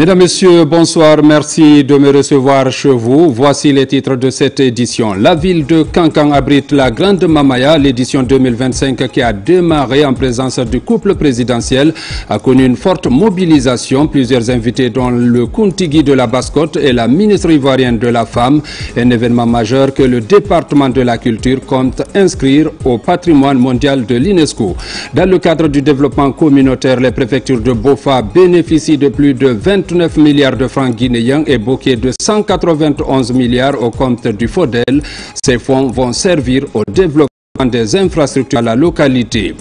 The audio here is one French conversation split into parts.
Mesdames, Messieurs, bonsoir. Merci de me recevoir chez vous. Voici les titres de cette édition. La ville de Kankan abrite la Grande Mamaya. L'édition 2025 qui a démarré en présence du couple présidentiel a connu une forte mobilisation. Plusieurs invités dont le Kuntigi de la Basse-Côte et la ministre ivoirienne de la Femme. Un événement majeur que le département de la culture compte inscrire au patrimoine mondial de l'UNESCO. Dans le cadre du développement communautaire, les préfectures de Bofa bénéficient de plus de 29 milliards de francs guinéens et bouquet de 191 milliards au compte du FODEL. Ces fonds vont servir au développement des infrastructures à la localité.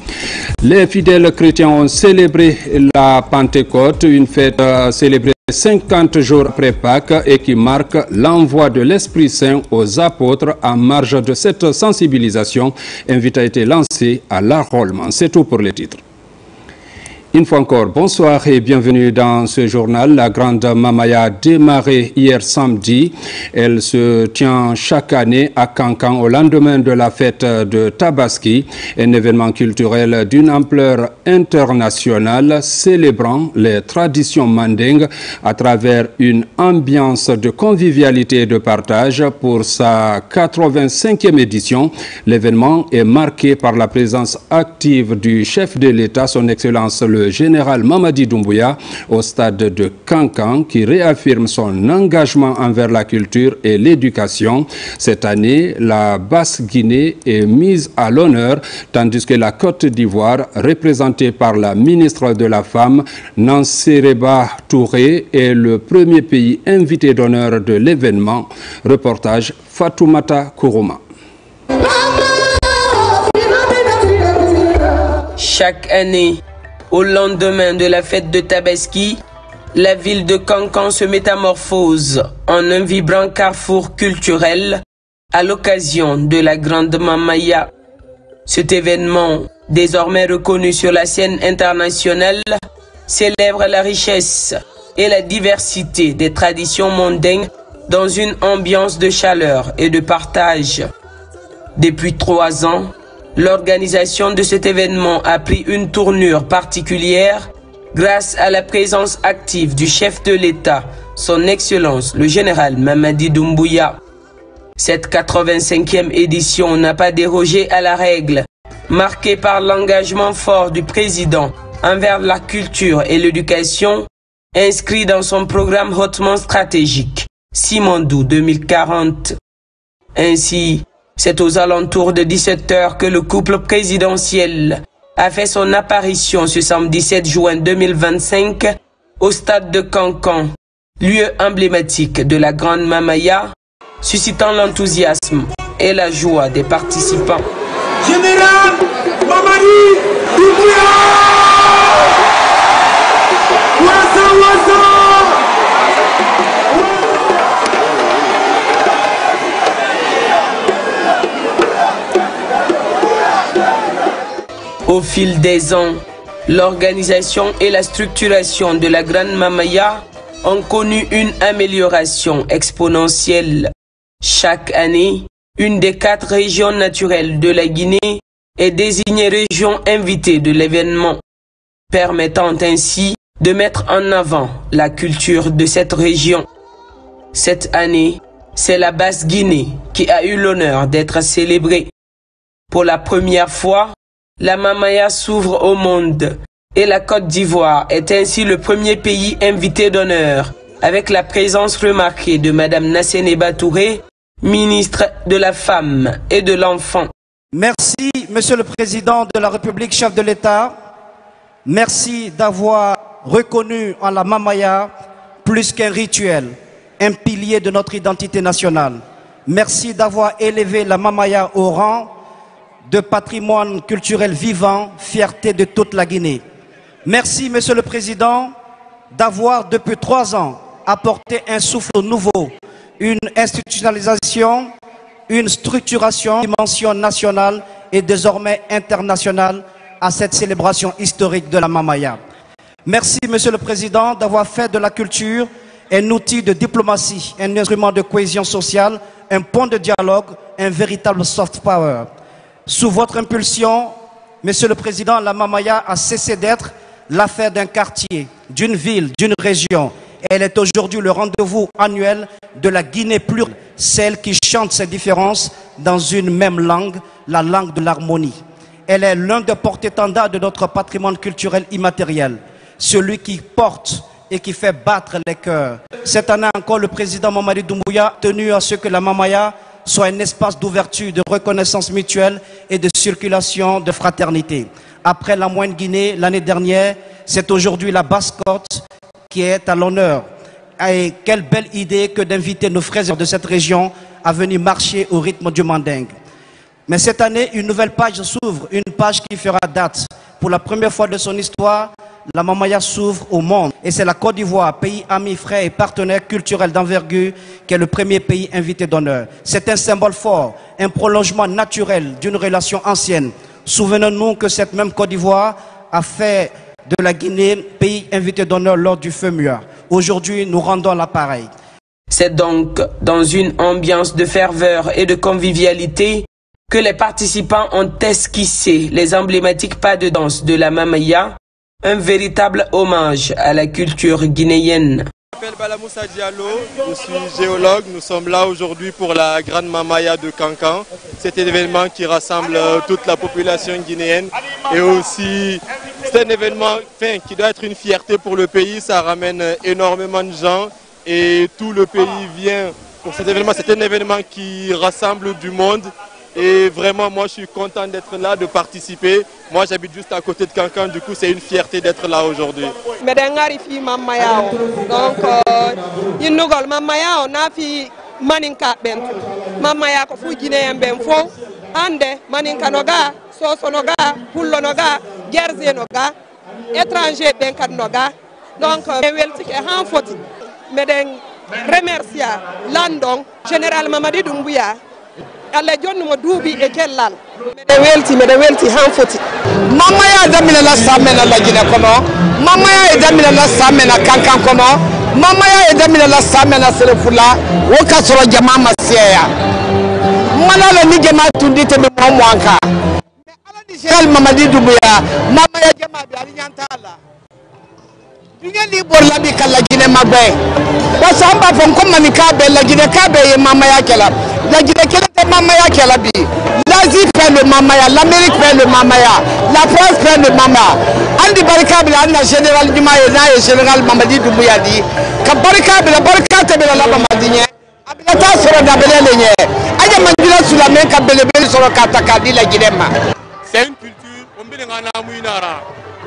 Les fidèles chrétiens ont célébré la Pentecôte, une fête célébrée 50 jours après Pâques et qui marque l'envoi de l'Esprit Saint aux apôtres. En marge de cette sensibilisation, invite a été lancé à l'enrôlement. C'est tout pour les titres. Une fois encore, bonsoir et bienvenue dans ce journal. La Grande Mamaya a démarré hier samedi. Elle se tient chaque année à Kankan au lendemain de la fête de Tabaski, un événement culturel d'une ampleur internationale célébrant les traditions mandingues à travers une ambiance de convivialité et de partage. Pour sa 85e édition, l'événement est marqué par la présence active du chef de l'État, son Excellence le général Mamadi Doumbouya, au stade de Kankan, qui réaffirme son engagement envers la culture et l'éducation. Cette année, la Basse-Guinée est mise à l'honneur, tandis que la Côte d'Ivoire, représentée par la ministre de la Femme, Nanséreba Touré, est le premier pays invité d'honneur de l'événement. Reportage Fatoumata Kourouma. Chaque année, au lendemain de la fête de Tabaski, la ville de Kankan se métamorphose en un vibrant carrefour culturel à l'occasion de la Grande Mamaya. Cet événement, désormais reconnu sur la scène internationale, célèbre la richesse et la diversité des traditions mondaines dans une ambiance de chaleur et de partage. Depuis 3 ans, l'organisation de cet événement a pris une tournure particulière grâce à la présence active du chef de l'État, son Excellence le général Mamadi Doumbouya. Cette 85e édition n'a pas dérogé à la règle, marquée par l'engagement fort du président envers la culture et l'éducation, inscrit dans son programme hautement stratégique, Simandou 2040. Ainsi, c'est aux alentours de 17 h que le couple présidentiel a fait son apparition ce samedi 7 juin 2025 au stade de Kankan, lieu emblématique de la Grande Mamaya, suscitant l'enthousiasme et la joie des participants. Général Mamadi Doumbouya! Au fil des ans, l'organisation et la structuration de la Grande Mamaya ont connu une amélioration exponentielle. Chaque année, une des 4 régions naturelles de la Guinée est désignée région invitée de l'événement, permettant ainsi de mettre en avant la culture de cette région. Cette année, c'est la Basse-Guinée qui a eu l'honneur d'être célébrée. Pour la première fois, la Mamaya s'ouvre au monde et la Côte d'Ivoire est ainsi le premier pays invité d'honneur, avec la présence remarquée de Madame Nanséreba Touré, ministre de la Femme et de l'Enfant. Merci, Monsieur le Président de la République, chef de l'État. Merci d'avoir reconnu en la Mamaya plus qu'un rituel, un pilier de notre identité nationale. Merci d'avoir élevé la Mamaya au rang de patrimoine culturel vivant, fierté de toute la Guinée. Merci, Monsieur le Président, d'avoir depuis 3 ans apporté un souffle nouveau, une institutionnalisation, une structuration, une dimension nationale et désormais internationale à cette célébration historique de la Mamaya. Merci, Monsieur le Président, d'avoir fait de la culture un outil de diplomatie, un instrument de cohésion sociale, un pont de dialogue, un véritable soft power. Sous votre impulsion, Monsieur le Président, la Mamaya a cessé d'être l'affaire d'un quartier, d'une ville, d'une région. Elle est aujourd'hui le rendez-vous annuel de la Guinée plurielle, celle qui chante ses différences dans une même langue, la langue de l'harmonie. Elle est l'un des porte-étendards de notre patrimoine culturel immatériel, celui qui porte et qui fait battre les cœurs. Cette année encore, le président Mamadi Doumbouya a tenu à ce que la Mamaya soit un espace d'ouverture, de reconnaissance mutuelle et de circulation de fraternité. Après la Moyenne Guinée, l'année dernière, c'est aujourd'hui la Basse-Côte qui est à l'honneur. Et quelle belle idée que d'inviter nos frères de cette région à venir marcher au rythme du mandingue. Mais cette année, une nouvelle page s'ouvre, une page qui fera date. Pour la première fois de son histoire, la Mamaya s'ouvre au monde. Et c'est la Côte d'Ivoire, pays ami, frère et partenaire culturel d'envergure, qui est le premier pays invité d'honneur. C'est un symbole fort, un prolongement naturel d'une relation ancienne. Souvenons-nous que cette même Côte d'Ivoire a fait de la Guinée pays invité d'honneur lors du FEMUA. Aujourd'hui, nous rendons l'appareil. C'est donc dans une ambiance de ferveur et de convivialité que les participants ont esquissé les emblématiques pas de danse de la Mamaya, un véritable hommage à la culture guinéenne. Je m'appelle Balamoussa Diallo, je suis géologue. Nous sommes là aujourd'hui pour la Grande Mamaya de Kankan. Cet événement qui rassemble toute la population guinéenne et aussi c'est un événement qui doit être une fierté pour le pays. Ça ramène énormément de gens et tout le pays vient pour cet événement. C'est un événement qui rassemble du monde. Et vraiment, moi, je suis content d'être là, de participer. Moi, j'habite juste à côté de Kankan, du coup, c'est une fierté d'être là aujourd'hui. Donc, Nugol Mamaya, on a fait Maninka Bentu. Mamaya, ko fu Guinéen Benfo, Ande, Maninka Noga, Soso Noga, Pullo Noga, Gerze Noga, étranger Benkat Noga. Donc, Weltike Hanfoti, Meden remercia Landong, Général Mamadi Doumbouya. Allah jonnu mo duubi e kellal mede welti han foti Mamaya damina la samena la Guinée kono Mamaya e damina la samena Kankan kono Mamaya e damina la samena Serefula wo kasoro jama masiya malala ni jama tundite be mo wanka mais ala di Général Mamadi Doumbouya Mamaya jama bi ali nyanta ala dinga li bor la bi kala Guinée magbe wasamba fon ko manika be la Guinée ka be Mamaya kala la Guinée est Mamaya qui est la vie. L'Asie prend le Mamaya, l'Amérique prend le Mamaya, la France prend le Mamaya. Andi barikable anda général Dumaye et général Mamadi Doumbouya dit que barikable la barikate bela la Mamadinye abilata soro dabele lenye aja mandila sur la main ka belebele soro katakadi la Guinema. C'est une culture on bi ngana muinara.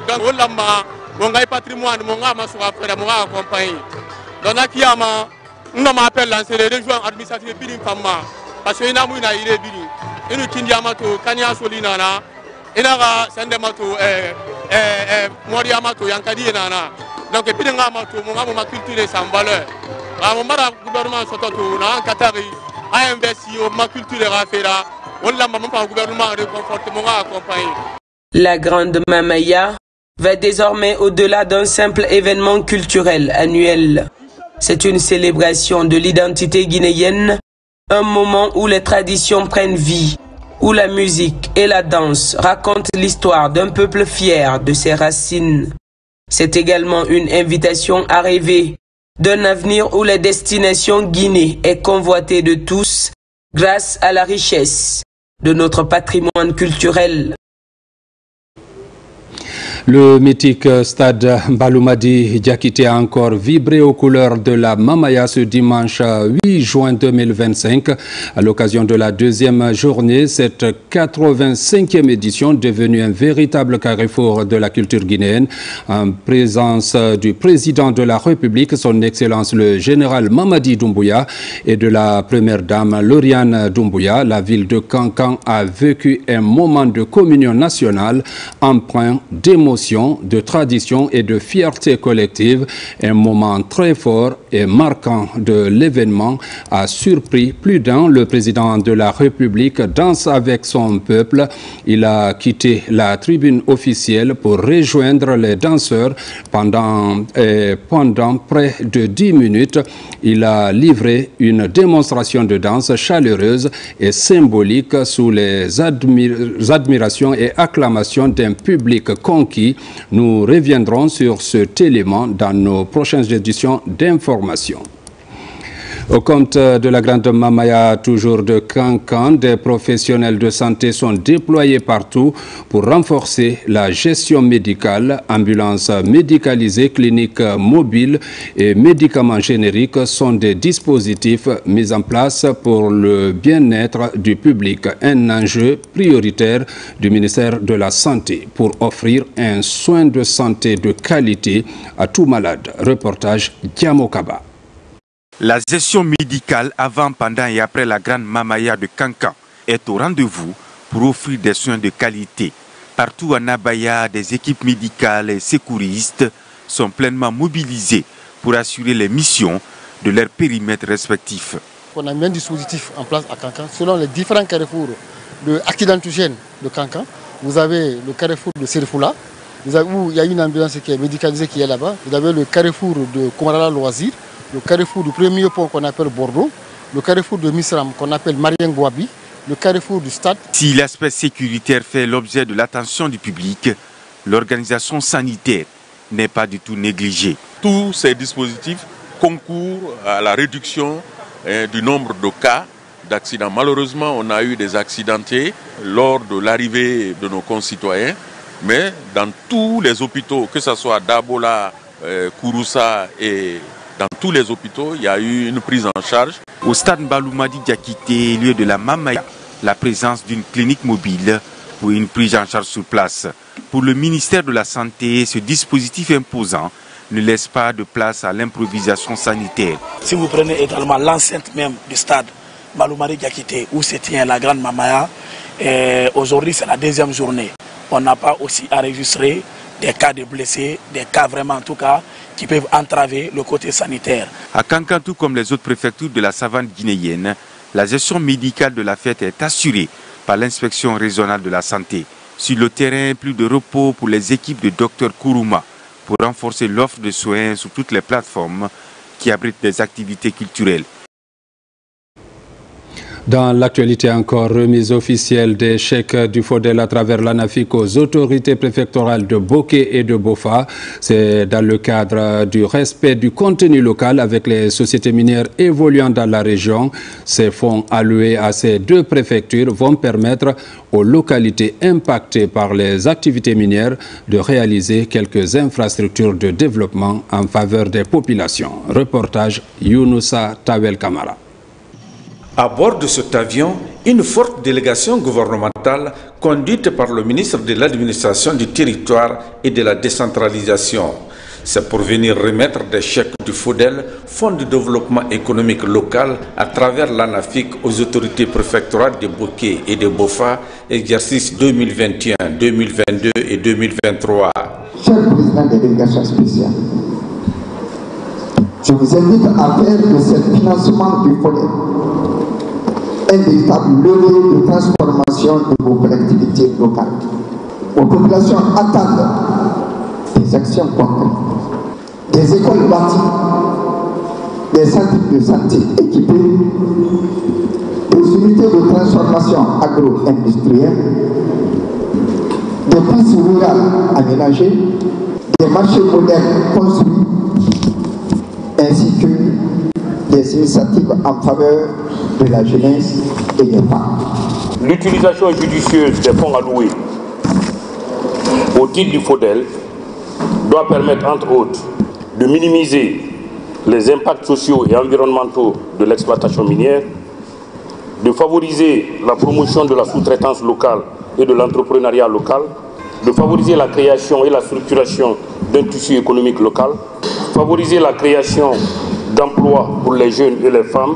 Donc on lamba on ngai patrimoine mon ngama so après mon accompagner. Donc akiyama on m'appelle lancer les régions administratives Birim Fama parce que ina muina ile biri inu kindiamato kanya solinana ina ga sandemato moriamato yankadi nana donc biri ngamato mo ngamo ma culture sans valeur mon mara gouvernement sototo na Qatari a investi au ma culture rafera on l'a maman pas gouvernement réconforte mon accompagner. La Grande Mamaya va désormais au-delà d'un simple événement culturel annuel. C'est une célébration de l'identité guinéenne, un moment où les traditions prennent vie, où la musique et la danse racontent l'histoire d'un peuple fier de ses racines. C'est également une invitation à rêver d'un avenir où la destination Guinée est convoitée de tous grâce à la richesse de notre patrimoine culturel. Le mythique stade Baloumadi Diakité a encore vibré aux couleurs de la Mamaya ce dimanche 8 juin 2025. À l'occasion de la deuxième journée, cette 85e édition devenue un véritable carrefour de la culture guinéenne, en présence du président de la République, son Excellence le général Mamadi Doumbouya, et de la première dame Lauriane Doumbouya. La ville de Kankan a vécu un moment de communion nationale empreint d'émotion, de tradition et de fierté collective. Un moment très fort et marquant de l'événement a surpris plus d'un. Le président de la République danse avec son peuple. Il a quitté la tribune officielle pour rejoindre les danseurs pendant près de 10 minutes. Il a livré une démonstration de danse chaleureuse et symbolique sous les admirations et acclamations d'un public conquis Tabaski. Nous reviendrons sur cet élément dans nos prochaines éditions d'information. Au compte de la Grande Mamaya, toujours de Kankan, des professionnels de santé sont déployés partout pour renforcer la gestion médicale. Ambulances médicalisées, cliniques mobiles et médicaments génériques sont des dispositifs mis en place pour le bien-être du public. Un enjeu prioritaire du ministère de la Santé pour offrir un soin de santé de qualité à tout malade. Reportage Diamokaba. La gestion médicale avant, pendant et après la Grande Mamaya de Kankan est au rendez-vous pour offrir des soins de qualité. Partout en Abaya, des équipes médicales et secouristes sont pleinement mobilisées pour assurer les missions de leurs périmètres respectifs. On a mis un dispositif en place à Kankan selon les différents carrefours accidentogènes de Kankan. Vous avez le carrefour de Serifoula, où il y a une ambulance qui est médicalisée qui est là-bas. Vous avez le carrefour de Komarala Loisir, le carrefour du premier pont qu'on appelle Bordeaux, le carrefour de Misram qu'on appelle Marien Gouabi, le carrefour du Stade. Si l'aspect sécuritaire fait l'objet de l'attention du public, l'organisation sanitaire n'est pas du tout négligée. Tous ces dispositifs concourent à la réduction du nombre de cas d'accidents. Malheureusement, on a eu des accidentés lors de l'arrivée de nos concitoyens, mais dans tous les hôpitaux, que ce soit d'Abola, Kouroussa et dans tous les hôpitaux, il y a eu une prise en charge. Au stade Mbaloumadi Diakité, lieu de la Mamaya, la présence d'une clinique mobile pour une prise en charge sur place. Pour le ministère de la Santé, ce dispositif imposant ne laisse pas de place à l'improvisation sanitaire. Si vous prenez également l'enceinte même du stade Mbaloumadi Diakité, où se tient la Grande Mamaya, aujourd'hui c'est la deuxième journée. On n'a pas aussi enregistré des cas de blessés, des cas vraiment en tout cas, qui peuvent entraver le côté sanitaire. À Kankan, tout comme les autres préfectures de la savane guinéenne, la gestion médicale de la fête est assurée par l'inspection régionale de la santé. Sur le terrain, plus de repos pour les équipes de Dr Kourouma pour renforcer l'offre de soins sur toutes les plateformes qui abritent des activités culturelles. Dans l'actualité encore, remise officielle des chèques du FODEL à travers l'ANAFIC aux autorités préfectorales de Boké et de Bofa. C'est dans le cadre du respect du contenu local avec les sociétés minières évoluant dans la région. Ces fonds alloués à ces deux préfectures vont permettre aux localités impactées par les activités minières de réaliser quelques infrastructures de développement en faveur des populations. Reportage Younoussa Tawel Kamara. À bord de cet avion, une forte délégation gouvernementale conduite par le ministre de l'Administration du Territoire et de la Décentralisation. C'est pour venir remettre des chèques du FODEL, Fonds de développement économique local, à travers l'ANAFIC aux autorités préfectorales de Boké et de Bofa, exercice 2021, 2022 et 2023. Cher président des délégations spéciales, je vous invite à faire de ce financement du FODEL un véritable levier de transformation de vos collectivités locales. Vos populations attendent des actions concrètes, des écoles bâties, des centres de santé équipés, des unités de transformation agro-industrielle, des pistes rurales aménagées, des marchés modernes construits, ainsi que des initiatives en faveur de la jeunesse et des femmes. L'utilisation judicieuse des fonds alloués au titre du FODEL doit permettre, entre autres, de minimiser les impacts sociaux et environnementaux de l'exploitation minière, de favoriser la promotion de la sous-traitance locale et de l'entrepreneuriat local, de favoriser la création et la structuration d'un tissu économique local, favoriser la création d'emplois pour les jeunes et les femmes.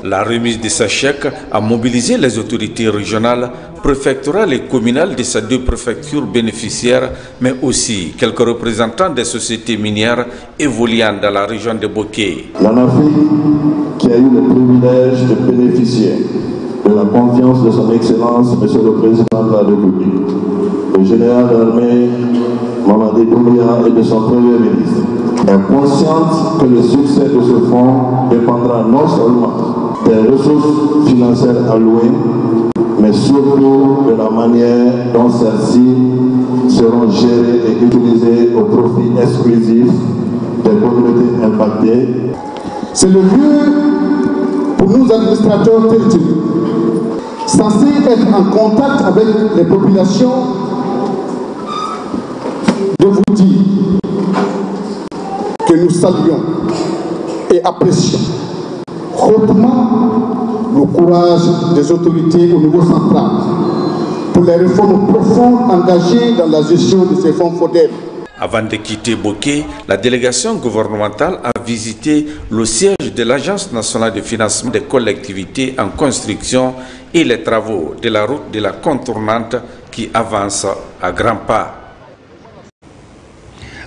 La remise de ce chèque a mobilisé les autorités régionales, préfectorales et communales de ces deux préfectures bénéficiaires, mais aussi quelques représentants des sociétés minières évoluant dans la région de Boké. L'ANAFIC, qui a eu le privilège de bénéficier de la confiance de son Excellence, Monsieur le Président de la République, le général d'armée Mamadi Doumbouya et de son Premier ministre, est consciente que le succès de ce fonds dépendra non seulement des ressources financières allouées, mais surtout de la manière dont celles-ci seront gérées et utilisées au profit exclusif des communautés impactées. C'est le lieu pour nous administrateurs territoriaux, censés être en contact avec les populations, de vous dire que nous saluons et apprécions hautement le courage des autorités au niveau central pour les réformes profondes engagées dans la gestion de ces fonds FODEL. Avant de quitter Boké, la délégation gouvernementale a visité le siège de l'Agence nationale de financement des collectivités en construction et les travaux de la route de la contournante qui avance à grands pas.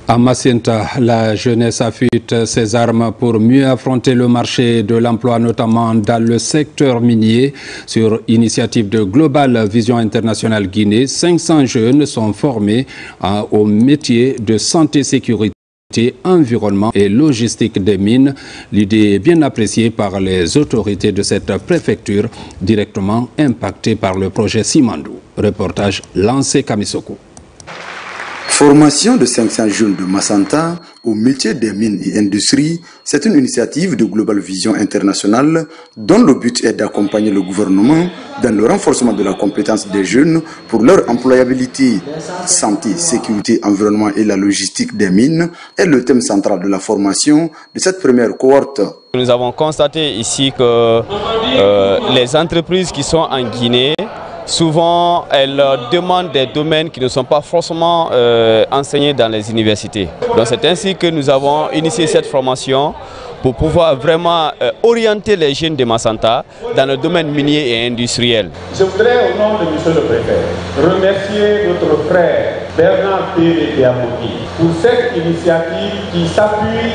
À Macenta, la jeunesse affûte ses armes pour mieux affronter le marché de l'emploi, notamment dans le secteur minier. Sur initiative de Global Vision International Guinée, 500 jeunes sont formés au métier de santé, sécurité, environnement et logistique des mines. L'idée est bien appréciée par les autorités de cette préfecture, directement impactée par le projet Simandou. Reportage Lancé Kamisoko. Formation de 500 jeunes de Macenta au métier des mines et industries, c'est une initiative de Global Vision International dont le but est d'accompagner le gouvernement dans le renforcement de la compétence des jeunes pour leur employabilité. Santé, sécurité, environnement et la logistique des mines est le thème central de la formation de cette première cohorte. Nous avons constaté ici que les entreprises qui sont en Guinée, souvent, elles demandent des domaines qui ne sont pas forcément enseignés dans les universités. Donc c'est ainsi que nous avons initié cette formation pour pouvoir vraiment orienter les jeunes de Macenta dans le domaine minier et industriel. Je voudrais, au nom de M. le Préfet, remercier notre frère Bernard Péré-Diamoki pour cette initiative qui s'appuie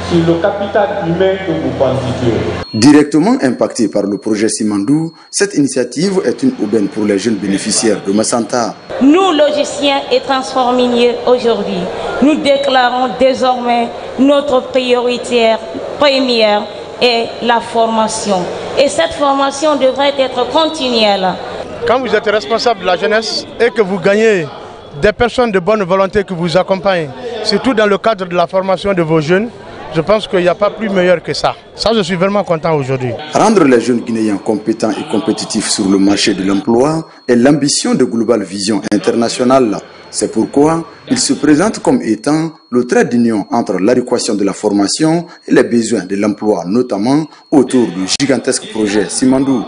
sur le capital humain que vous constituez. Directement impacté par le projet Simandou, cette initiative est une aubaine pour les jeunes bénéficiaires de Macenta. Nous, logiciens et transforminiers, aujourd'hui, nous déclarons désormais notre priorité première est la formation. Et cette formation devrait être continuelle. Quand vous êtes responsable de la jeunesse et que vous gagnez des personnes de bonne volonté qui vous accompagnent, surtout dans le cadre de la formation de vos jeunes, je pense qu'il n'y a pas plus meilleur que ça. Ça, je suis vraiment content aujourd'hui. Rendre les jeunes Guinéens compétents et compétitifs sur le marché de l'emploi est l'ambition de Global Vision International. C'est pourquoi il se présente comme étant le trait d'union entre l'adéquation de la formation et les besoins de l'emploi, notamment autour du gigantesque projet Simandou.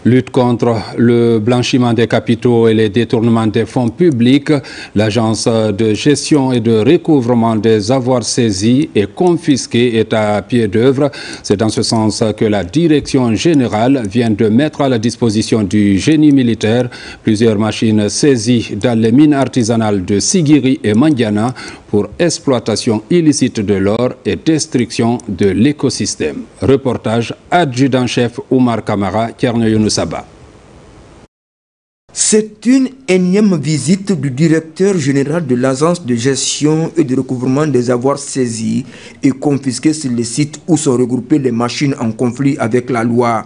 Lutte contre le blanchiment des capitaux et les détournements des fonds publics, l'agence de gestion et de recouvrement des avoirs saisis et confisqués est à pied d'œuvre. C'est dans ce sens que la direction générale vient de mettre à la disposition du génie militaire plusieurs machines saisies dans les mines artisanales de Sigiri et Mandiana pour exploitation illicite de l'or et destruction de l'écosystème. Reportage adjudant-chef Oumar Kamara, Kierno Younoussaba. C'est une énième visite du directeur général de l'agence de gestion et de recouvrement des avoirs saisis et confisqués sur les sites où sont regroupées les machines en conflit avec la loi.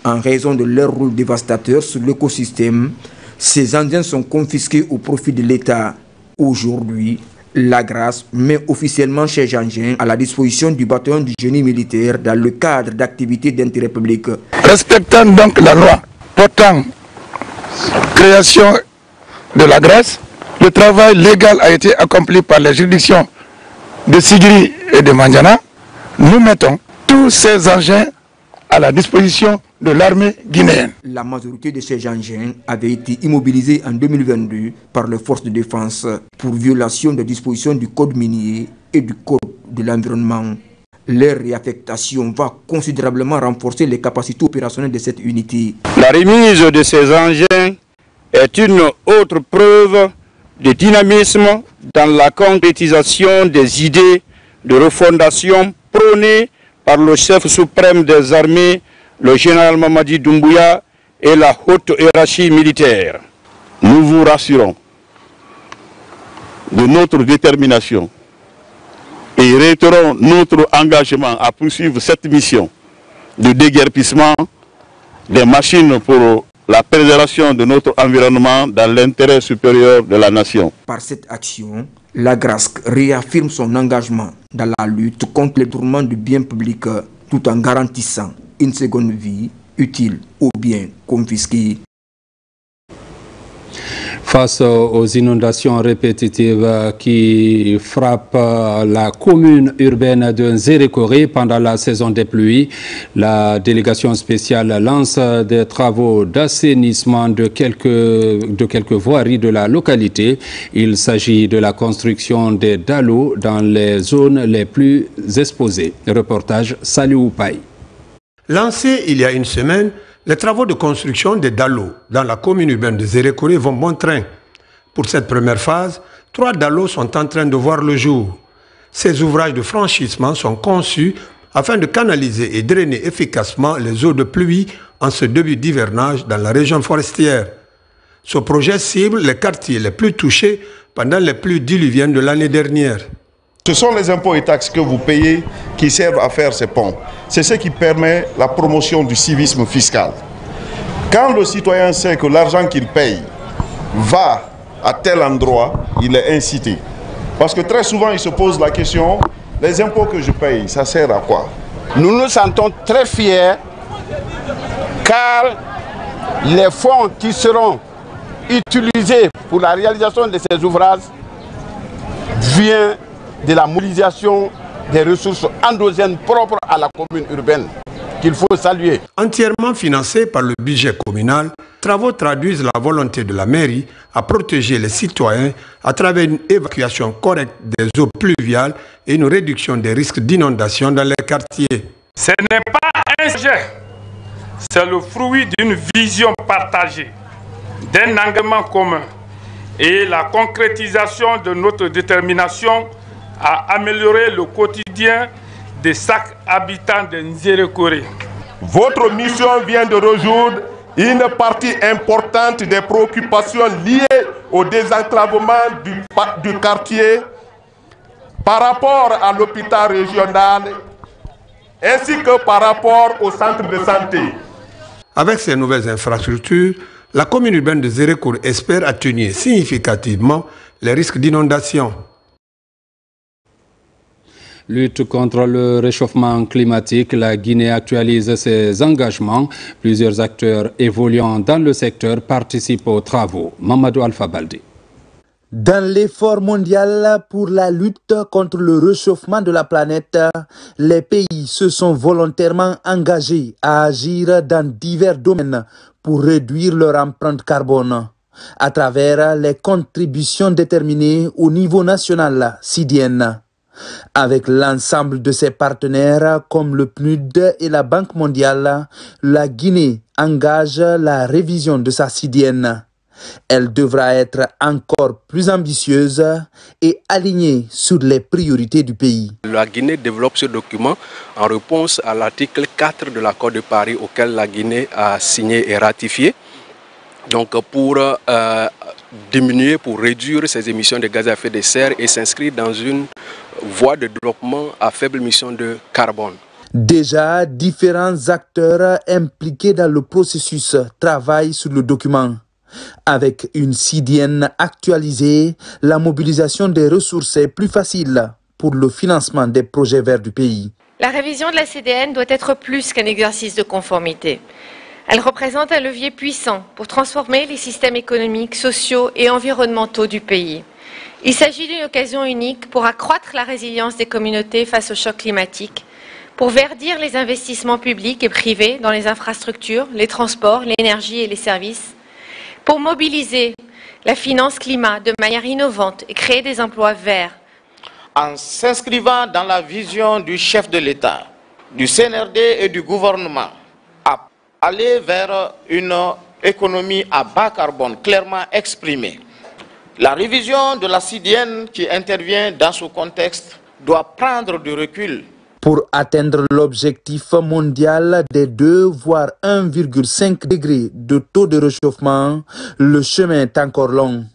En raison de leur rôle dévastateur sur l'écosystème, ces engins sont confisqués au profit de l'État. Aujourd'hui, la grâce met officiellement ces engins à la disposition du bataillon du génie militaire dans le cadre d'activités d'intérêt public. Respectant donc la loi portant création de la grâce, le travail légal a été accompli par les juridictions de Sigiri et de Mandiana. Nous mettons tous ces engins à la disposition de l'armée guinéenne. La majorité de ces engins avaient été immobilisés en 2022 par les forces de défense pour violation des dispositions du code minier et du code de l'environnement. Leur réaffectation va considérablement renforcer les capacités opérationnelles de cette unité. La remise de ces engins est une autre preuve de dynamisme dans la concrétisation des idées de refondation prônées par le chef suprême des armées, le général Mamadi Doumbouya et la haute hiérarchie militaire. Nous vous rassurons de notre détermination et réitérons notre engagement à poursuivre cette mission de déguerpissement des machines pour la préservation de notre environnement dans l'intérêt supérieur de la nation. Par cette action, la GRASC réaffirme son engagement dans la lutte contre les tourments du bien public tout en garantissant une seconde vie utile aux biens confisqués. Face aux inondations répétitives qui frappent la commune urbaine de Nzerekore pendant la saison des pluies, la délégation spéciale lance des travaux d'assainissement de quelques voiries de la localité. Il s'agit de la construction des dallos dans les zones les plus exposées. Reportage Saliou Paye. Lancé il y a une semaine, les travaux de construction des dallos dans la commune urbaine de Nzerekore vont bon train. Pour cette première phase, 3 dallos sont en train de voir le jour. Ces ouvrages de franchissement sont conçus afin de canaliser et drainer efficacement les eaux de pluie en ce début d'hivernage dans la région forestière. Ce projet cible les quartiers les plus touchés pendant les pluies diluviennes de l'année dernière. Ce sont les impôts et taxes que vous payez qui servent à faire ces ponts. C'est ce qui permet la promotion du civisme fiscal. Quand le citoyen sait que l'argent qu'il paye va à tel endroit, il est incité. Parce que très souvent, il se pose la question, les impôts que je paye, ça sert à quoi? Nous nous sentons très fiers car les fonds qui seront utilisés pour la réalisation de ces ouvrages viennent de la mobilisation des ressources endogènes propres à la commune urbaine, qu'il faut saluer. Entièrement financés par le budget communal, travaux traduisent la volonté de la mairie à protéger les citoyens à travers une évacuation correcte des eaux pluviales et une réduction des risques d'inondation dans les quartiers. Ce n'est pas un sujet, c'est le fruit d'une vision partagée, d'un engagement commun et la concrétisation de notre détermination à améliorer le quotidien de chaque habitant de Nzerekore. Votre mission vient de résoudre une partie importante des préoccupations liées au désenclavement du quartier par rapport à l'hôpital régional ainsi que par rapport au centre de santé. Avec ces nouvelles infrastructures, la commune urbaine de Nzerekore espère atténuer significativement les risques d'inondation. Lutte contre le réchauffement climatique, la Guinée actualise ses engagements. Plusieurs acteurs évoluant dans le secteur participent aux travaux. Mamadou Alpha Baldé. Dans l'effort mondial pour la lutte contre le réchauffement de la planète, les pays se sont volontairement engagés à agir dans divers domaines pour réduire leur empreinte carbone à travers les contributions déterminées au niveau national SIDIEN. Avec l'ensemble de ses partenaires comme le PNUD et la Banque mondiale, la Guinée engage la révision de sa SIDIEN. Elle devra être encore plus ambitieuse et alignée sur les priorités du pays. La Guinée développe ce document en réponse à l'article 4 de l'accord de Paris auquel la Guinée a signé et ratifié. Donc pour diminuer, pour réduire ses émissions de gaz à effet de serre et s'inscrire dans une voie de développement à faible émission de carbone. Déjà, différents acteurs impliqués dans le processus travaillent sur le document. Avec une SIDIEN actualisée, la mobilisation des ressources est plus facile pour le financement des projets verts du pays. La révision de la SIDIEN doit être plus qu'un exercice de conformité. Elle représente un levier puissant pour transformer les systèmes économiques, sociaux et environnementaux du pays. Il s'agit d'une occasion unique pour accroître la résilience des communautés face au choc climatique, pour verdir les investissements publics et privés dans les infrastructures, les transports, l'énergie et les services, pour mobiliser la finance climat de manière innovante et créer des emplois verts. En s'inscrivant dans la vision du chef de l'État, du CNRD et du gouvernement, à aller vers une économie à bas carbone clairement exprimée. La révision de la SIDIEN qui intervient dans ce contexte doit prendre du recul. Pour atteindre l'objectif mondial des 2 voire 1,5 degrés de taux de réchauffement, le chemin est encore long.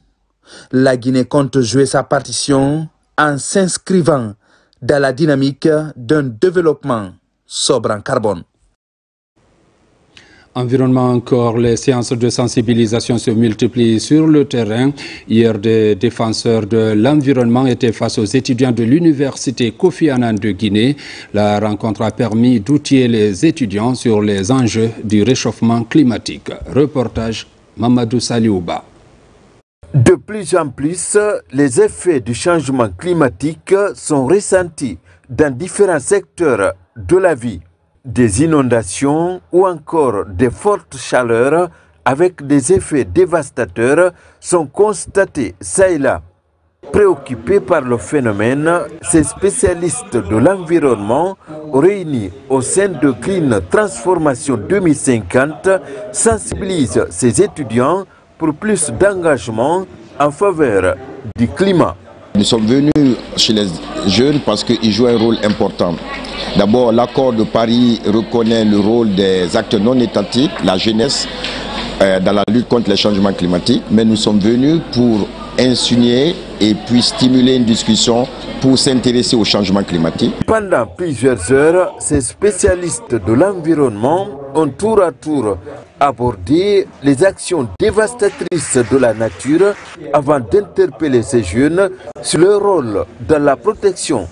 La Guinée compte jouer sa partition en s'inscrivant dans la dynamique d'un développement sobre en carbone. Environnement encore, les séances de sensibilisation se multiplient sur le terrain. Hier, des défenseurs de l'environnement étaient face aux étudiants de l'université Kofi Annan de Guinée. La rencontre a permis d'outiller les étudiants sur les enjeux du réchauffement climatique. Reportage Mamadou Saliouba. De plus en plus, les effets du changement climatique sont ressentis dans différents secteurs de la vie. Des inondations ou encore des fortes chaleurs avec des effets dévastateurs sont constatés ça et là. Préoccupés par le phénomène, ces spécialistes de l'environnement réunis au sein de Clean Transformation 2050 sensibilisent ces étudiants pour plus d'engagement en faveur du climat. Nous sommes venus chez les jeunes parce qu'ils jouent un rôle important. D'abord, l'accord de Paris reconnaît le rôle des acteurs non étatiques, la jeunesse, dans la lutte contre les changements climatiques. Mais nous sommes venus pour insinuer et puis stimuler une discussion pour s'intéresser au changement climatique. Pendant plusieurs heures, ces spécialistes de l'environnement ont tour à tour abordé les actions dévastatrices de la nature avant d'interpeller ces jeunes sur leur rôle dans la protection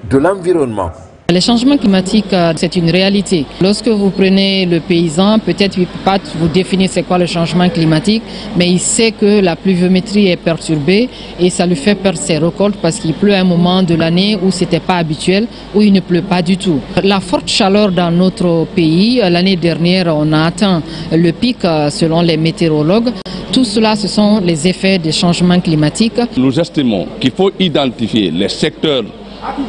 de l'environnement. Les changements climatiques, c'est une réalité. Lorsque vous prenez le paysan, peut-être il ne peut pas vous définir c'est quoi le changement climatique, mais il sait que la pluviométrie est perturbée et ça lui fait perdre ses récoltes parce qu'il pleut à un moment de l'année où ce n'était pas habituel, où il ne pleut pas du tout. La forte chaleur dans notre pays, l'année dernière, on a atteint le pic selon les météorologues. Tout cela, ce sont les effets des changements climatiques. Nous estimons qu'il faut identifier les secteurs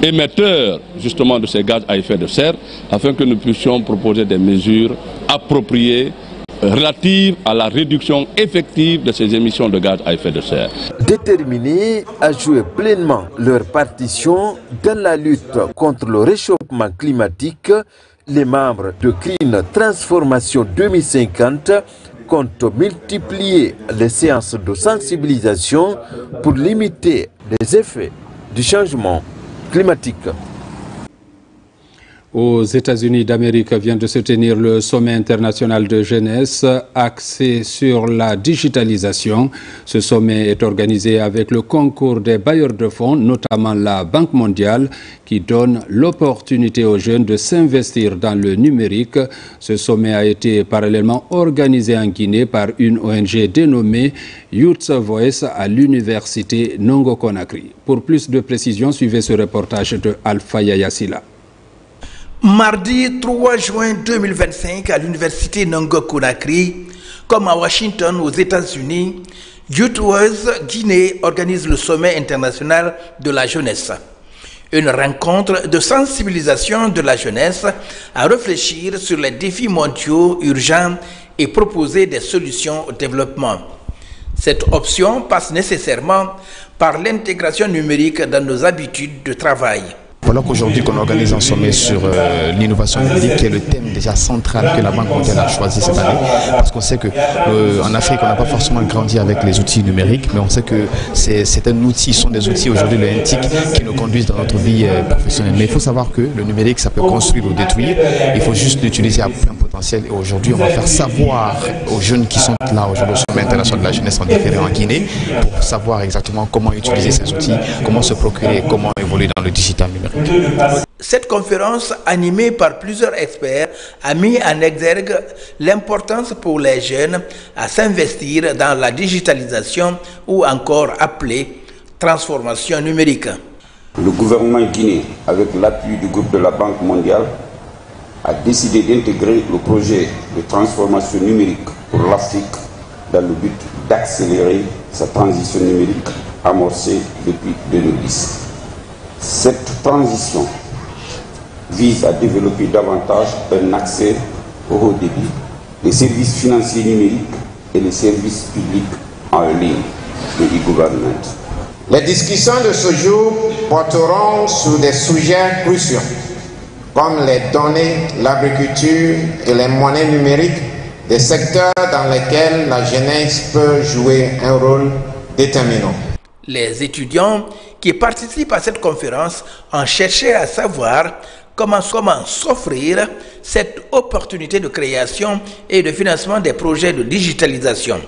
émetteurs justement de ces gaz à effet de serre afin que nous puissions proposer des mesures appropriées relatives à la réduction effective de ces émissions de gaz à effet de serre. Déterminés à jouer pleinement leur partition dans la lutte contre le réchauffement climatique, les membres de Clean Transformation 2050 comptent multiplier les séances de sensibilisation pour limiter les effets du changement climatique. Aux États-Unis d'Amérique vient de se tenir le sommet international de jeunesse axé sur la digitalisation. Ce sommet est organisé avec le concours des bailleurs de fonds, notamment la Banque mondiale, qui donne l'opportunité aux jeunes de s'investir dans le numérique. Ce sommet a été parallèlement organisé en Guinée par une ONG dénommée Youth Voice à l'université Nongo Conakry. Pour plus de précisions, suivez ce reportage de Alpha Yayassila. Mardi 3 juin 2025 à l'université Nongo Conakry, comme à Washington aux États-Unis, Youth Voice Guinée organise le sommet international de la jeunesse. Une rencontre de sensibilisation de la jeunesse à réfléchir sur les défis mondiaux urgents et proposer des solutions au développement. Cette option passe nécessairement par l'intégration numérique dans nos habitudes de travail. Voilà qu'aujourd'hui qu'on organise un sommet sur l'innovation numérique qui est le thème déjà central que la Banque mondiale a choisi cette année, parce qu'on sait qu'en Afrique on n'a pas forcément grandi avec les outils numériques, mais on sait que c'est un outil, ce sont des outils aujourd'hui, le NTIC, qui nous conduisent dans notre vie professionnelle. Mais il faut savoir que le numérique ça peut construire ou détruire, il faut juste l'utiliser à plein potentiel et aujourd'hui on va faire savoir aux jeunes qui sont là aujourd'hui au sommet international de la jeunesse en différé en Guinée pour savoir exactement comment utiliser ces outils, comment se procurer, comment évoluer dans le digital numérique. Cette conférence, animée par plusieurs experts, a mis en exergue l'importance pour les jeunes à s'investir dans la digitalisation ou encore appelée transformation numérique. Le gouvernement guinéen, avec l'appui du groupe de la Banque mondiale, a décidé d'intégrer le projet de transformation numérique pour l'Afrique dans le but d'accélérer sa transition numérique amorcée depuis 2010. Cette transition vise à développer davantage un accès au haut débit, les services financiers numériques et les services publics en ligne de e-government. Les discussions de ce jour porteront sur des sujets cruciaux comme les données, l'agriculture et les monnaies numériques, des secteurs dans lesquels la jeunesse peut jouer un rôle déterminant. Les étudiants qui participent à cette conférence ont cherché à savoir comment s'offrir cette opportunité de création et de financement des projets de digitalisation.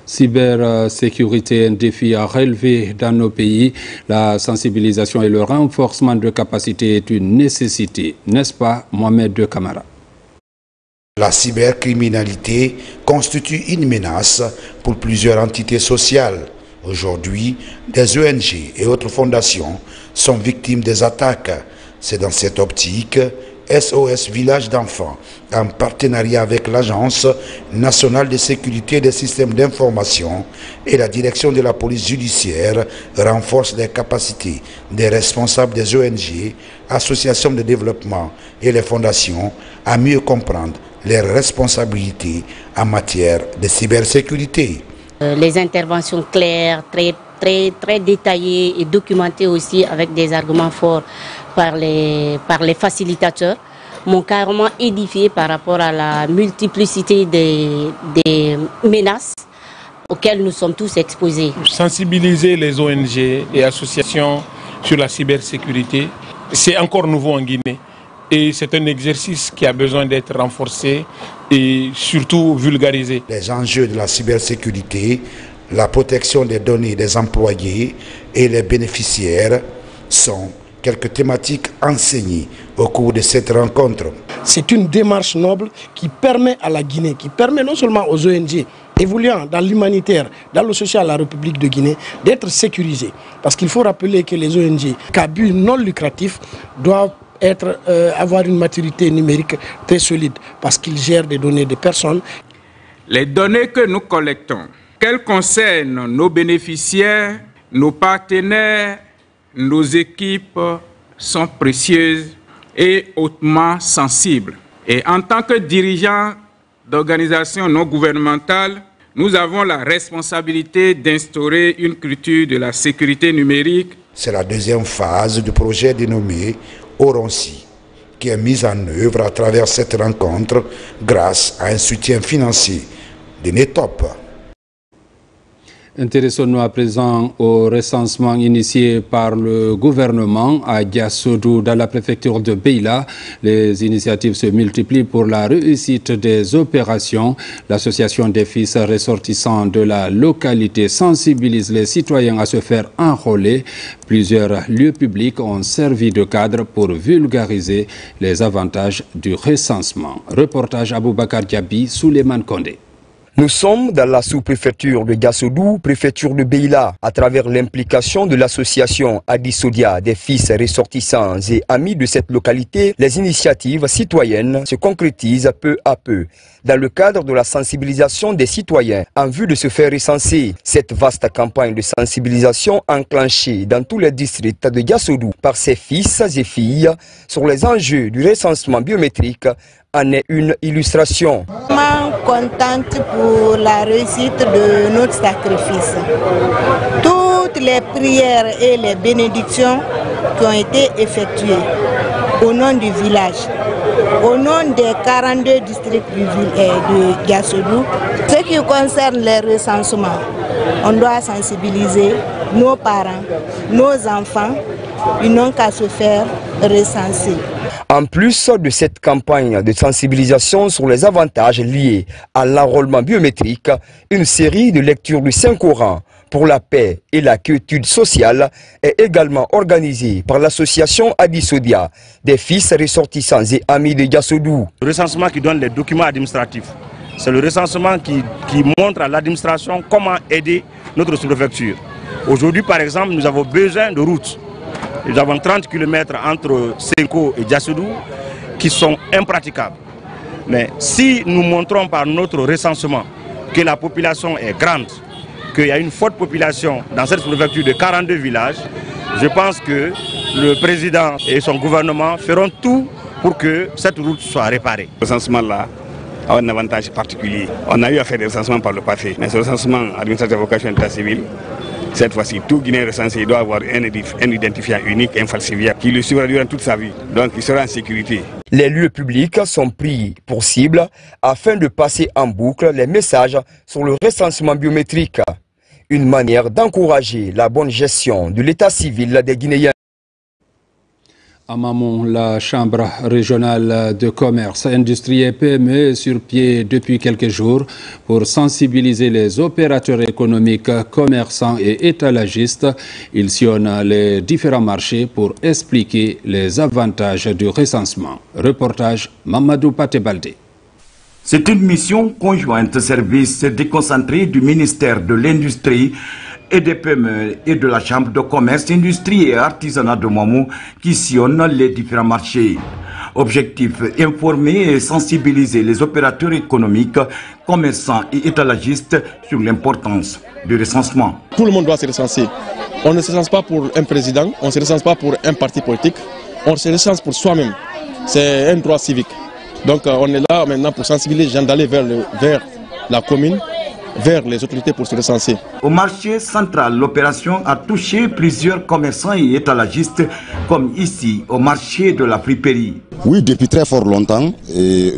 Cybersécurité, un défi à relever dans nos pays. La sensibilisation et le renforcement de capacités est une nécessité, n'est-ce pas, Mohamed De Camara? La cybercriminalité constitue une menace pour plusieurs entités sociales. Aujourd'hui, des ONG et autres fondations sont victimes des attaques. C'est dans cette optique SOS Village d'enfants, en partenariat avec l'Agence nationale de sécurité des systèmes d'information et la direction de la police judiciaire, renforce les capacités des responsables des ONG, associations de développement et les fondations à mieux comprendre leurs responsabilités en matière de cybersécurité. Les interventions claires, très détaillées et documentées aussi avec des arguments forts par les facilitateurs m'ont carrément édifié par rapport à la multiplicité des menaces auxquelles nous sommes tous exposés. Sensibiliser les ONG et associations sur la cybersécurité, c'est encore nouveau en Guinée. Et c'est un exercice qui a besoin d'être renforcé et surtout vulgarisé. Les enjeux de la cybersécurité, la protection des données des employés et les bénéficiaires sont quelques thématiques enseignées au cours de cette rencontre. C'est une démarche noble qui permet à la Guinée, qui permet non seulement aux ONG évoluant dans l'humanitaire, dans le social à la République de Guinée, d'être sécurisées. Parce qu'il faut rappeler que les ONG à but non lucratif doivent avoir une maturité numérique très solide parce qu'ils gèrent des données des personnes. Les données que nous collectons, qu'elles concernent nos bénéficiaires, nos partenaires, nos équipes, sont précieuses et hautement sensibles. Et en tant que dirigeants d'organisations non gouvernementales, nous avons la responsabilité d'instaurer une culture de la sécurité numérique. C'est la deuxième phase du projet dénommé Oronsi, qui est mise en œuvre à travers cette rencontre grâce à un soutien financier de NETOP. Intéressons-nous à présent au recensement initié par le gouvernement à Diassoudou dans la préfecture de Beila. Les initiatives se multiplient pour la réussite des opérations. L'association des fils ressortissants de la localité sensibilise les citoyens à se faire enrôler. Plusieurs lieux publics ont servi de cadre pour vulgariser les avantages du recensement. Reportage Aboubakar Diaby, Souleymane Kondé. Nous sommes dans la sous-préfecture de Diassoudou, préfecture de Beila, à travers l'implication de l'association Adisodia des fils ressortissants et amis de cette localité. Les initiatives citoyennes se concrétisent peu à peu dans le cadre de la sensibilisation des citoyens en vue de se faire recenser. Cette vaste campagne de sensibilisation enclenchée dans tous les districts de Diassoudou par ses fils et filles sur les enjeux du recensement biométrique en est une illustration. Je suis contente pour la réussite de notre sacrifice. Toutes les prières et les bénédictions qui ont été effectuées au nom du village, au nom des 42 districts de Diassoudou. Ce qui concerne les recensements, on doit sensibiliser nos parents, nos enfants, ils n'ont qu'à se faire recenser. En plus de cette campagne de sensibilisation sur les avantages liés à l'enrôlement biométrique, une série de lectures du Saint-Coran pour la paix et la quiétude sociale est également organisée par l'association Adisodia des fils ressortissants et amis de Diassoudou. Le recensement qui donne les documents administratifs, c'est le recensement qui montre à l'administration comment aider notre sous-préfecture. Aujourd'hui, par exemple, nous avons besoin de routes. Nous avons 30 km entre Senko et Diassoudou qui sont impraticables. Mais si nous montrons par notre recensement que la population est grande, qu'il y a une forte population dans cette préfecture de 42 villages, je pense que le président et son gouvernement feront tout pour que cette route soit réparée. Le recensement-là a un avantage particulier. On a eu à faire des recensements par le passé, mais ce recensement administratif à vocation d'état civil, cette fois-ci, tout Guinéen recensé doit avoir un identifiant unique, infalsifiable, qui le suivra durant toute sa vie. Donc il sera en sécurité. Les lieux publics sont pris pour cible afin de passer en boucle les messages sur le recensement biométrique. Une manière d'encourager la bonne gestion de l'état civil des Guinéens. À Mamon, la Chambre régionale de commerce, industrie et PME est sur pied depuis quelques jours pour sensibiliser les opérateurs économiques, commerçants et étalagistes. Ils sillonnent les différents marchés pour expliquer les avantages du recensement. Reportage Mamadou Patebalde. C'est une mission conjointe service déconcentré du ministère de l'Industrie et des PME et de la Chambre de commerce, industrie et artisanat de Mamou qui sillonnent les différents marchés. Objectif, informer et sensibiliser les opérateurs économiques, commerçants et étalagistes sur l'importance du recensement. Tout le monde doit se recenser. On ne se recense pas pour un président, on ne se recense pas pour un parti politique, on se recense pour soi-même. C'est un droit civique. Donc on est là maintenant pour sensibiliser les gens d'aller vers la commune, vers les autorités pour se recenser. Au marché central, l'opération a touché plusieurs commerçants et étalagistes, comme ici, au marché de la friperie. Oui, depuis très fort longtemps,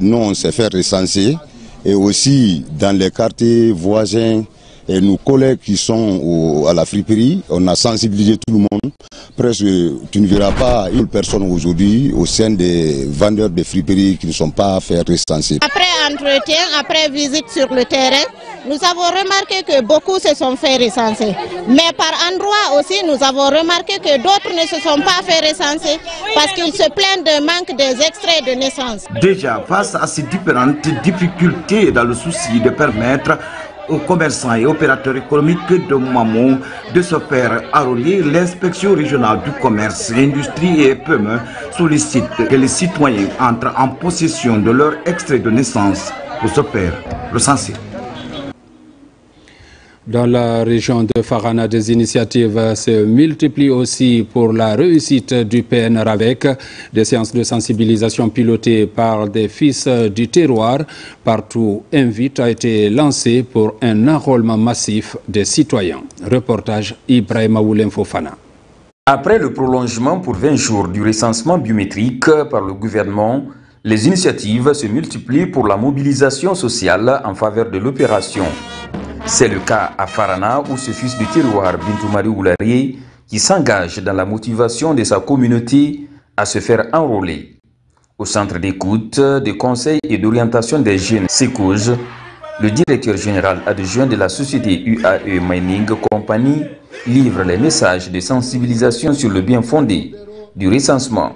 nous on s'est fait recenser, et aussi dans les quartiers voisins, et nos collègues qui sont à la friperie, on a sensibilisé tout le monde. Presque, tu ne verras pas une personne aujourd'hui au sein des vendeurs de friperies qui ne sont pas fait recenser. Après entretien, après visite sur le terrain, nous avons remarqué que beaucoup se sont fait recenser. Mais par endroit aussi, nous avons remarqué que d'autres ne se sont pas fait recenser parce qu'ils se plaignent de manque des extraits de naissance. Déjà, face à ces différentes difficultés dans le souci de permettre aux commerçants et opérateurs économiques de Mamou de se faire arroler, l'inspection régionale du commerce, industrie et PME sollicite que les citoyens entrent en possession de leur extrait de naissance pour se faire recenser. Dans la région de Farana, des initiatives se multiplient aussi pour la réussite du PNRAVEC. Des séances de sensibilisation pilotées par des fils du terroir partout invite a été lancé pour un enrôlement massif des citoyens. Reportage Ibrahima Oulem Fofana. Après le prolongement pour 20 jours du recensement biométrique par le gouvernement, les initiatives se multiplient pour la mobilisation sociale en faveur de l'opération. C'est le cas à Farana où ce fils du terroir, Bintou Marie Oulari, qui s'engage dans la motivation de sa communauté à se faire enrôler. Au centre d'écoute, de conseil et d'orientation des jeunes Sécouge, le directeur général adjoint de la société UAE Mining Company livre les messages de sensibilisation sur le bien fondé du recensement.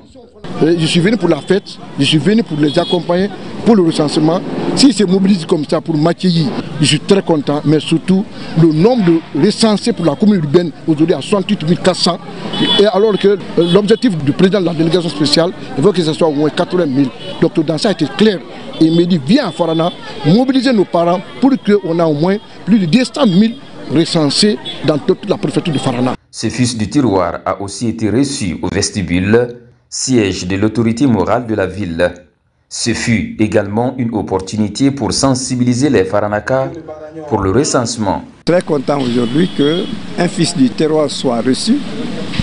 Je suis venu pour la fête, je suis venu pour les accompagner, pour le recensement. S'ils se mobilisent comme ça pour m'accueillir, je suis très content, mais surtout le nombre de recensés pour la commune urbaine aujourd'hui à 68 400. Et alors que l'objectif du président de la délégation spéciale, il veut que ce soit au moins 80 000. Donc dans ça a été clair. Et il me dit, viens à Farana, mobiliser nos parents pour qu'on ait au moins plus de 200 000 recensés dans toute la préfecture de Farana. Ce fils du tiroir a aussi été reçu au vestibule, siège de l'autorité morale de la ville. Ce fut également une opportunité pour sensibiliser les Faranaka pour le recensement. Très content aujourd'hui qu'un fils du terroir soit reçu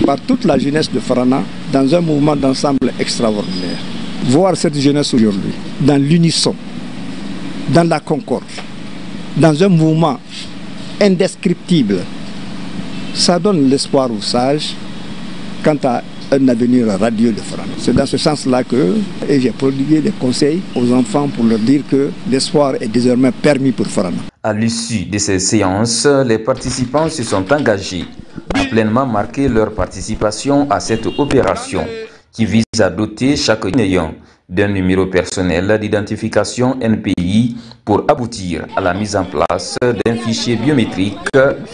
par toute la jeunesse de Farana dans un mouvement d'ensemble extraordinaire. Voir cette jeunesse aujourd'hui dans l'unisson, dans la concorde, dans un mouvement indescriptible, ça donne l'espoir aux sages quant à un avenir radieux de Farana. C'est dans ce sens-là que j'ai prodigué des conseils aux enfants pour leur dire que l'espoir est désormais permis pour Farana. À l'issue de ces séances, les participants se sont engagés à pleinement marquer leur participation à cette opération qui vise à doter chaque Guinéen d'un numéro personnel d'identification NPI pour aboutir à la mise en place d'un fichier biométrique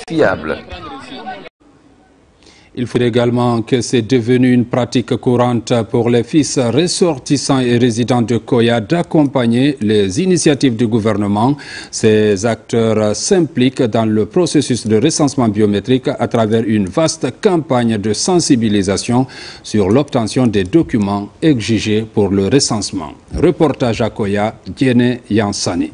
fiable. Il faut également que c'est devenu une pratique courante pour les fils ressortissants et résidents de Koya d'accompagner les initiatives du gouvernement. Ces acteurs s'impliquent dans le processus de recensement biométrique à travers une vaste campagne de sensibilisation sur l'obtention des documents exigés pour le recensement. Reportage à Koya, Diene Yansani.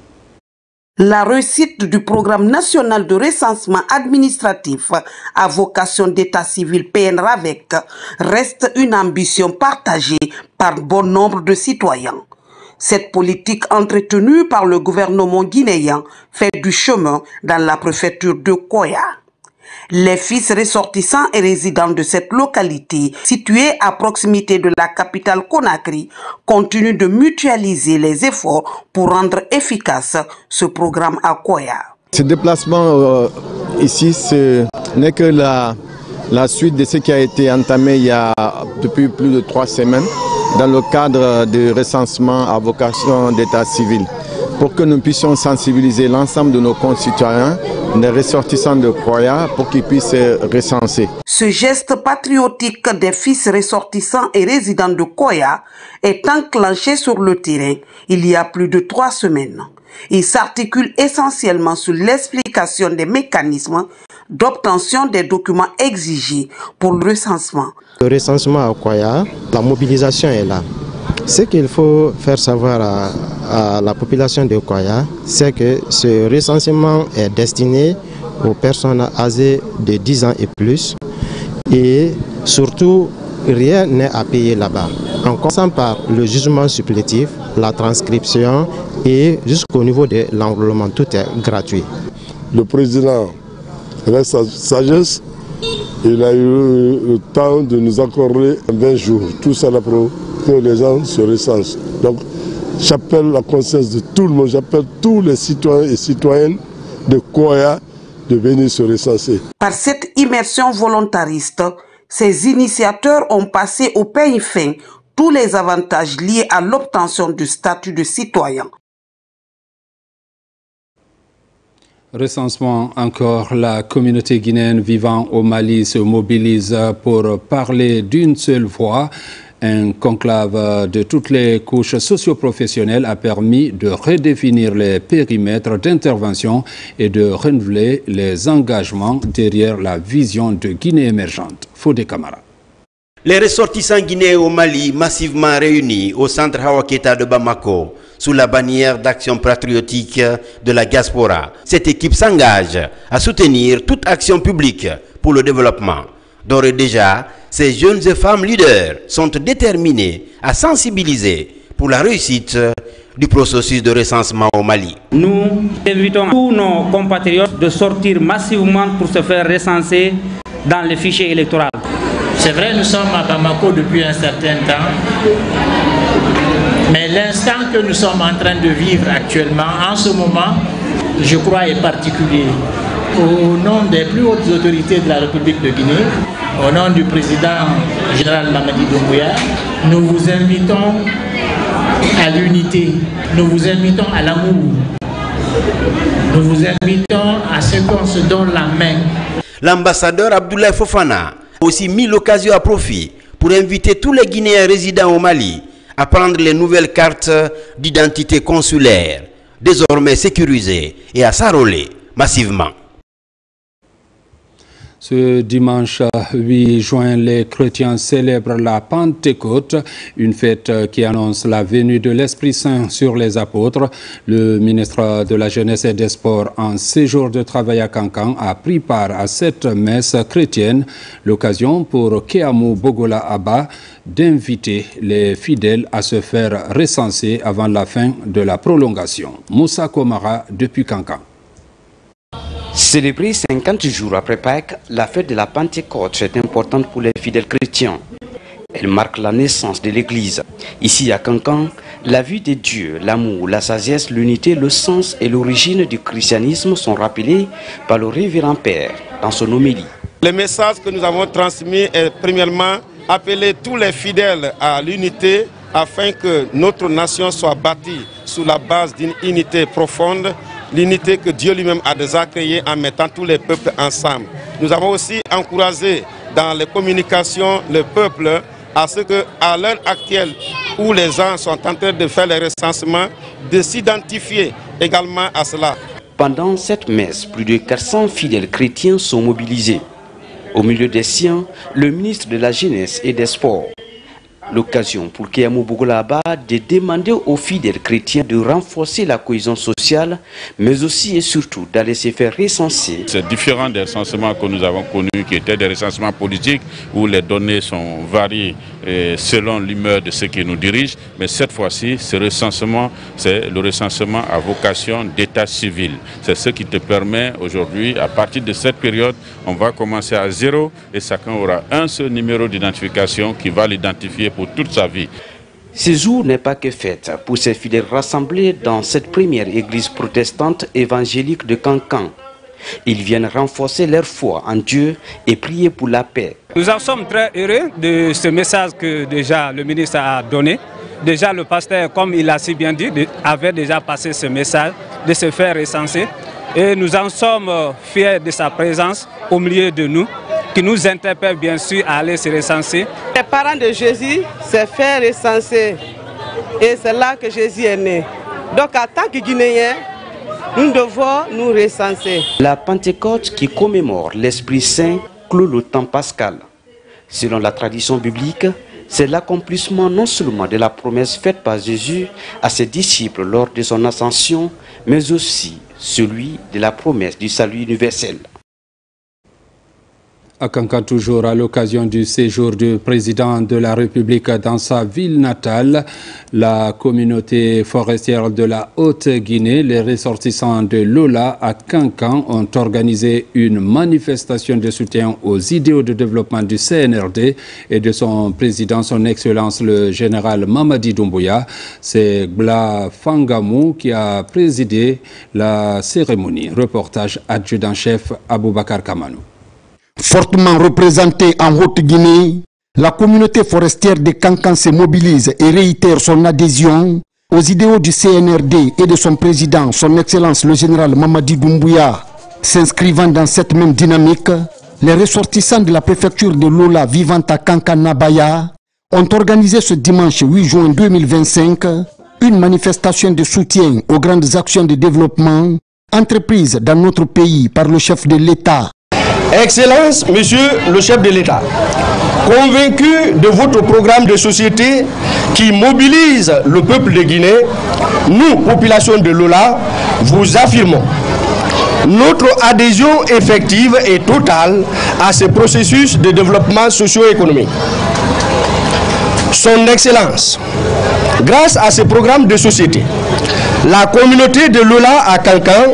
La réussite du programme national de recensement administratif à vocation d'état civil PNRAVEC reste une ambition partagée par bon nombre de citoyens. Cette politique entretenue par le gouvernement guinéen fait du chemin dans la préfecture de Koya. Les fils ressortissants et résidents de cette localité, située à proximité de la capitale Conakry, continuent de mutualiser les efforts pour rendre efficace ce programme à Koya. Ce déplacement ici, ce n'est que la suite de ce qui a été entamé il y a depuis plus de 3 semaines dans le cadre du recensement à vocation d'état civil, pour que nous puissions sensibiliser l'ensemble de nos concitoyens, les ressortissants de Koya, pour qu'ils puissent recenser. Ce geste patriotique des fils ressortissants et résidents de Koya est enclenché sur le terrain il y a plus de 3 semaines. Il s'articule essentiellement sur l'explication des mécanismes d'obtention des documents exigés pour le recensement. Le recensement à Koya, la mobilisation est là. Ce qu'il faut faire savoir à la population de Koya, c'est que ce recensement est destiné aux personnes âgées de 10 ans et plus. Et surtout, rien n'est à payer là-bas. En commençant par le jugement supplétif, la transcription et jusqu'au niveau de l'enrôlement, tout est gratuit. Le président reste à sagesse. Il a eu le temps de nous accorder 20 jours. Tout ça là pour que les gens se recensent. Donc j'appelle la conscience de tout le monde, j'appelle tous les citoyens et citoyennes de Koya de venir se recenser. Par cette immersion volontariste, ces initiateurs ont passé au peigne fin tous les avantages liés à l'obtention du statut de citoyen. Recensement encore, la communauté guinéenne vivant au Mali se mobilise pour parler d'une seule voix. Un conclave de toutes les couches socio-professionnelles a permis de redéfinir les périmètres d'intervention et de renouveler les engagements derrière la vision de Guinée émergente. Fodé Camara. Les ressortissants guinéens au Mali massivement réunis au centre Hawa Keita de Bamako sous la bannière d'action patriotique de la diaspora. Cette équipe s'engage à soutenir toute action publique pour le développement. D'ores et déjà, ces jeunes et femmes leaders sont déterminés à sensibiliser pour la réussite du processus de recensement au Mali. Nous invitons tous nos compatriotes de sortir massivement pour se faire recenser dans le fichier électoral. C'est vrai, nous sommes à Bamako depuis un certain temps, mais l'instant que nous sommes en train de vivre actuellement, en ce moment, je crois est particulier. Au nom des plus hautes autorités de la République de Guinée, au nom du président général Mamadi Doumbouya, nous vous invitons à l'unité, nous vous invitons à l'amour, nous vous invitons à ce qu'on se donne la main. L'ambassadeur Abdoulaye Fofana a aussi mis l'occasion à profit pour inviter tous les Guinéens résidant au Mali à prendre les nouvelles cartes d'identité consulaire, désormais sécurisées, et à s'enrôler massivement. Ce dimanche 8 juin, les chrétiens célèbrent la Pentecôte, une fête qui annonce la venue de l'Esprit Saint sur les apôtres. Le ministre de la Jeunesse et des Sports, en séjour de travail à Kankan, a pris part à cette messe chrétienne, l'occasion pour Keamou Bogola Abba d'inviter les fidèles à se faire recenser avant la fin de la prolongation. Moussa Komara depuis Kankan. Célébrer 50 jours après Pâques, la fête de la Pentecôte est importante pour les fidèles chrétiens. Elle marque la naissance de l'Église. Ici à Kankan, la vue de Dieu, l'amour, la sagesse, l'unité, le sens et l'origine du christianisme sont rappelés par le révérend Père dans son homélie. Le message que nous avons transmis est premièrement appeler tous les fidèles à l'unité afin que notre nation soit bâtie sous la base d'une unité profonde, l'unité que Dieu lui-même a déjà créée en mettant tous les peuples ensemble. Nous avons aussi encouragé dans les communications le peuple à ce qu'à l'heure actuelle où les gens sont en train de faire les recensements, de s'identifier également à cela. Pendant cette messe, plus de 400 fidèles chrétiens sont mobilisés. Au milieu des siens, le ministre de la Jeunesse et des Sports. L'occasion pour Keyamou Bougoulaba de demander aux fidèles chrétiens de renforcer la cohésion sociale, mais aussi et surtout d'aller se faire recenser. C'est différent des recensements que nous avons connus, qui étaient des recensements politiques, où les données sont variées selon l'humeur de ceux qui nous dirigent. Mais cette fois-ci, ce recensement, c'est le recensement à vocation d'état civil. C'est ce qui te permet aujourd'hui, à partir de cette période, on va commencer à zéro et chacun aura un seul numéro d'identification qui va l'identifier pour toute sa vie. Ce jour n'est pas que fête pour ces fidèles rassemblés dans cette première église protestante évangélique de Kankan. Ils viennent renforcer leur foi en Dieu et prier pour la paix. Nous en sommes très heureux de ce message que déjà le ministre a donné. Déjà le pasteur, comme il a si bien dit, avait déjà passé ce message de se faire recenser. Et nous en sommes fiers de sa présence au milieu de nous, qui nous interpelle bien sûr à aller se recenser. Les parents de Jésus s'est fait recenser et c'est là que Jésus est né. Donc en tant que Guinéens, nous devons nous recenser. La Pentecôte qui commémore l'Esprit Saint clôt le temps pascal. Selon la tradition biblique, c'est l'accomplissement non seulement de la promesse faite par Jésus à ses disciples lors de son ascension, mais aussi celui de la promesse du salut universel. À Kankan, toujours à l'occasion du séjour du président de la République dans sa ville natale, la communauté forestière de la Haute-Guinée, les ressortissants de Lola à Kankan ont organisé une manifestation de soutien aux idéaux de développement du CNRD et de son président, son Excellence le général Mamadi Doumbouya. C'est Bla Fangamou qui a présidé la cérémonie. Reportage adjudant-chef Aboubakar Kamanou. Fortement représentée en Haute-Guinée, la communauté forestière de Kankan se mobilise et réitère son adhésion aux idéaux du CNRD et de son président, son Excellence le général Mamadi Doumbouya. S'inscrivant dans cette même dynamique, les ressortissants de la préfecture de Lola vivant à Kankan-Nabaya ont organisé ce dimanche 8 juin 2025 une manifestation de soutien aux grandes actions de développement entreprises dans notre pays par le chef de l'État. Excellence, Monsieur le chef de l'État, convaincu de votre programme de société qui mobilise le peuple de Guinée, nous, population de Lola, vous affirmons notre adhésion effective et totale à ce processus de développement socio-économique. Son Excellence, grâce à ce programme de société, la communauté de Lola à Kankan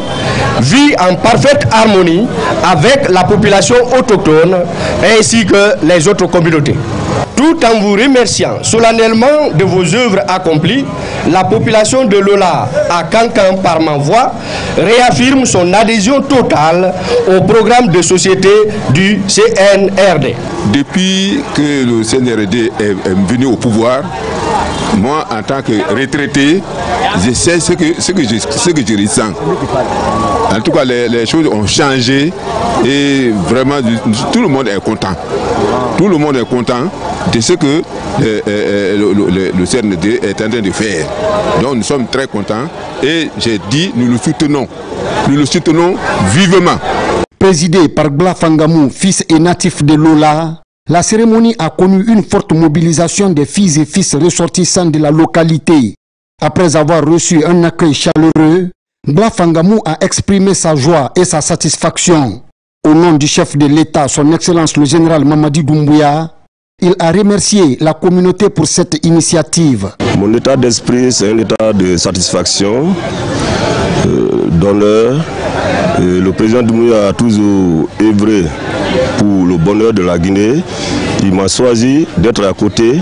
vit en parfaite harmonie avec la population autochtone ainsi que les autres communautés. Tout en vous remerciant solennellement de vos œuvres accomplies, la population de Lola à Kankan par ma voix réaffirme son adhésion totale au programme de société du CNRD. Depuis que le CNRD est venu au pouvoir, moi en tant que retraité, je sais ce que je ressens. En tout cas, les choses ont changé et vraiment tout le monde est content. Tout le monde est content de ce que le CNRD est en train de faire. Donc nous sommes très contents et j'ai dit nous le soutenons vivement. Présidé par Bla Fangamou, fils et natif de Lola, la cérémonie a connu une forte mobilisation des filles et fils ressortissants de la localité. Après avoir reçu un accueil chaleureux, Bla Fangamou a exprimé sa joie et sa satisfaction. Au nom du chef de l'État, son Excellence le général Mamadi Doumbouya, il a remercié la communauté pour cette initiative. Mon état d'esprit, c'est un état de satisfaction, d'honneur. Le président Doumbouya a toujours œuvré pour le bonheur de la Guinée. Il m'a choisi d'être à côté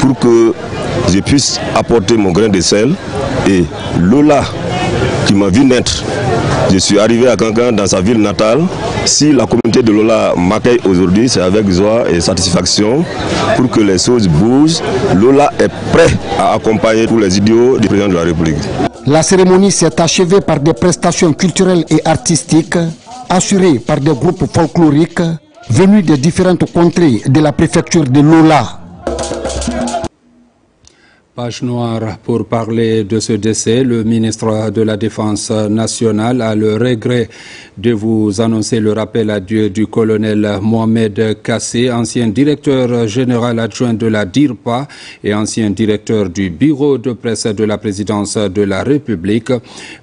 pour que je puisse apporter mon grain de sel. Et Lola, qui m'a vu naître, je suis arrivé à Kankan dans sa ville natale. Si la communauté de Lola m'accueille aujourd'hui, c'est avec joie et satisfaction pour que les choses bougent. Lola est prêt à accompagner tous les idéaux du président de la République. La cérémonie s'est achevée par des prestations culturelles et artistiques assurées par des groupes folkloriques venus des différentes contrées de la préfecture de Lola. Page noire pour parler de ce décès. Le ministre de la Défense nationale a le regret de vous annoncer le rappel à Dieu du colonel Mohamed Kassé, ancien directeur général adjoint de la DIRPA et ancien directeur du bureau de presse de la présidence de la République.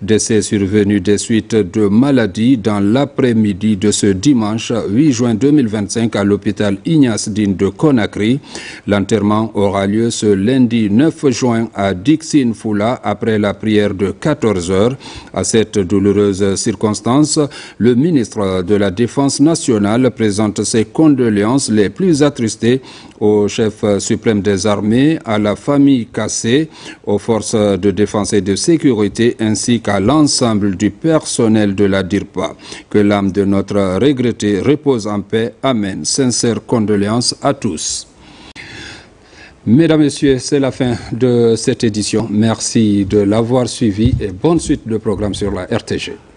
Décès survenu des suites de maladie dans l'après-midi de ce dimanche 8 juin 2025 à l'hôpital Ignace Dine de Conakry. L'enterrement aura lieu ce lundi 9 juin à Dixine Foula après la prière de 14 heures. À cette douloureuse circonstance, le ministre de la Défense nationale présente ses condoléances les plus attristées au chef suprême des armées, à la famille Kassé, aux forces de défense et de sécurité ainsi qu'à l'ensemble du personnel de la DIRPA. Que l'âme de notre regretté repose en paix. Amen. Sincères condoléances à tous. Mesdames, Messieurs, c'est la fin de cette édition. Merci de l'avoir suivi et bonne suite de programme sur la RTG.